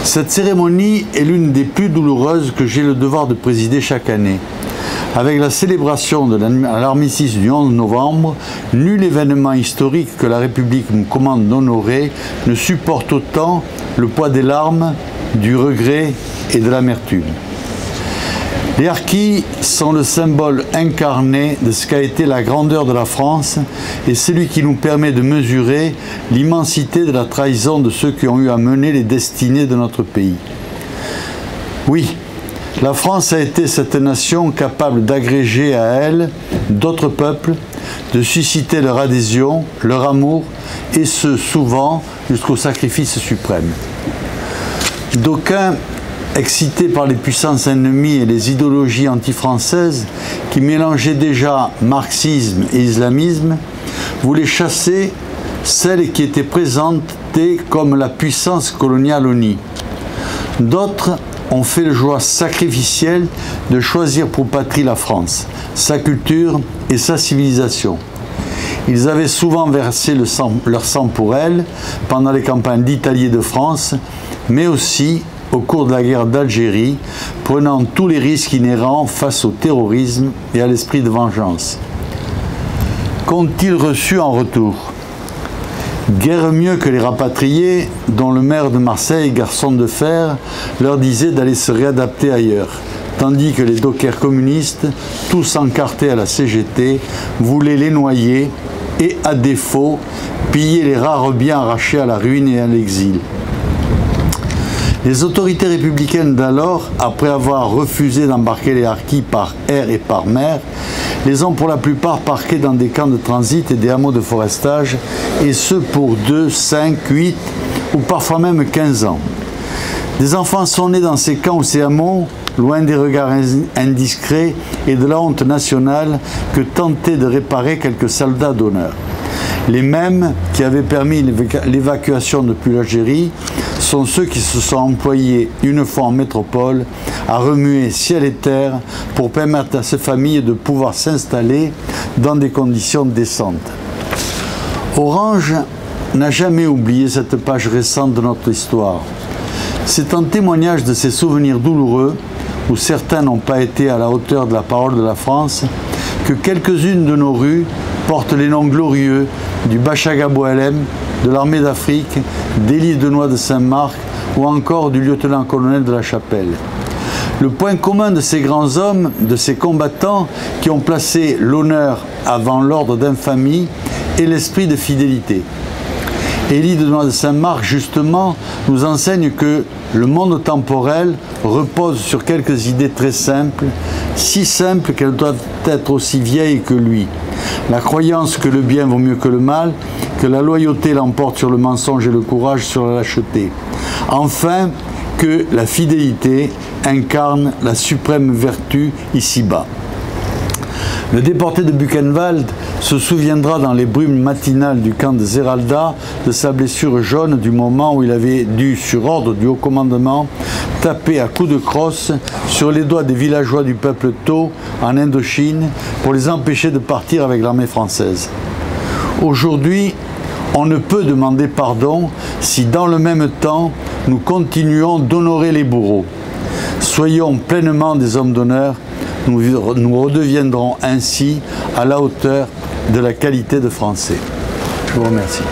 Cette cérémonie est l'une des plus douloureuses que j'ai le devoir de présider chaque année. Avec la célébration de l'armistice du 11 novembre, nul événement historique que la République nous commande d'honorer ne supporte autant le poids des larmes, du regret et de l'amertume. Les harkis sont le symbole incarné de ce qu'a été la grandeur de la France et celui qui nous permet de mesurer l'immensité de la trahison de ceux qui ont eu à mener les destinées de notre pays. Oui, la France a été cette nation capable d'agréger à elle d'autres peuples, de susciter leur adhésion, leur amour, et ce, souvent, jusqu'au sacrifice suprême. D'aucuns, excités par les puissances ennemies et les idéologies anti-françaises qui mélangeaient déjà marxisme et islamisme, voulaient chasser celles qui étaient présentées comme la puissance coloniale au nid. D'autres ont fait le choix sacrificiel de choisir pour patrie la France, sa culture et sa civilisation. Ils avaient souvent versé leur sang pour elle pendant les campagnes d'Italie et de France, mais aussi au cours de la guerre d'Algérie, prenant tous les risques inhérents face au terrorisme et à l'esprit de vengeance. Qu'ont-ils reçu en retour? Guère mieux que les rapatriés, dont le maire de Marseille, garçon de fer, leur disait d'aller se réadapter ailleurs, tandis que les dockers communistes, tous encartés à la CGT, voulaient les noyer et, à défaut, piller les rares biens arrachés à la ruine et à l'exil. Les autorités républicaines d'alors, après avoir refusé d'embarquer les harkis par air et par mer, les ont pour la plupart parqués dans des camps de transit et des hameaux de forestage, et ce pour 2, 5, 8 ou parfois même 15 ans. Des enfants sont nés dans ces camps ou ces hameaux, loin des regards indiscrets et de la honte nationale que tentaient de réparer quelques soldats d'honneur. Les mêmes qui avaient permis l'évacuation depuis l'Algérie sont ceux qui se sont employés une fois en métropole à remuer ciel et terre pour permettre à ces familles de pouvoir s'installer dans des conditions décentes. Orange n'a jamais oublié cette page récente de notre histoire. C'est en témoignage de ces souvenirs douloureux, où certains n'ont pas été à la hauteur de la parole de la France, que quelques-unes de nos rues portent les noms glorieux du Bachaga Boelem, de l'armée d'Afrique, d'Élie Denoy de Saint-Marc ou encore du lieutenant-colonel de la Chapelle. Le point commun de ces grands hommes, de ces combattants qui ont placé l'honneur avant l'ordre d'infamie est l'esprit de fidélité. Élie Denoy de Saint-Marc, justement, nous enseigne que le monde temporel repose sur quelques idées très simples, si simples qu'elles doivent être aussi vieilles que lui. La croyance que le bien vaut mieux que le mal, que la loyauté l'emporte sur le mensonge et le courage sur la lâcheté. Enfin, que la fidélité incarne la suprême vertu ici-bas. Le déporté de Buchenwald se souviendra dans les brumes matinales du camp de Zeralda de sa blessure jaune du moment où il avait dû, sur ordre du haut commandement, taper à coups de crosse sur les doigts des villageois du peuple Tho en Indochine pour les empêcher de partir avec l'armée française. Aujourd'hui, on ne peut demander pardon si dans le même temps, nous continuons d'honorer les bourreaux. Soyons pleinement des hommes d'honneur, nous redeviendrons ainsi à la hauteur de la qualité de Français. Je vous remercie.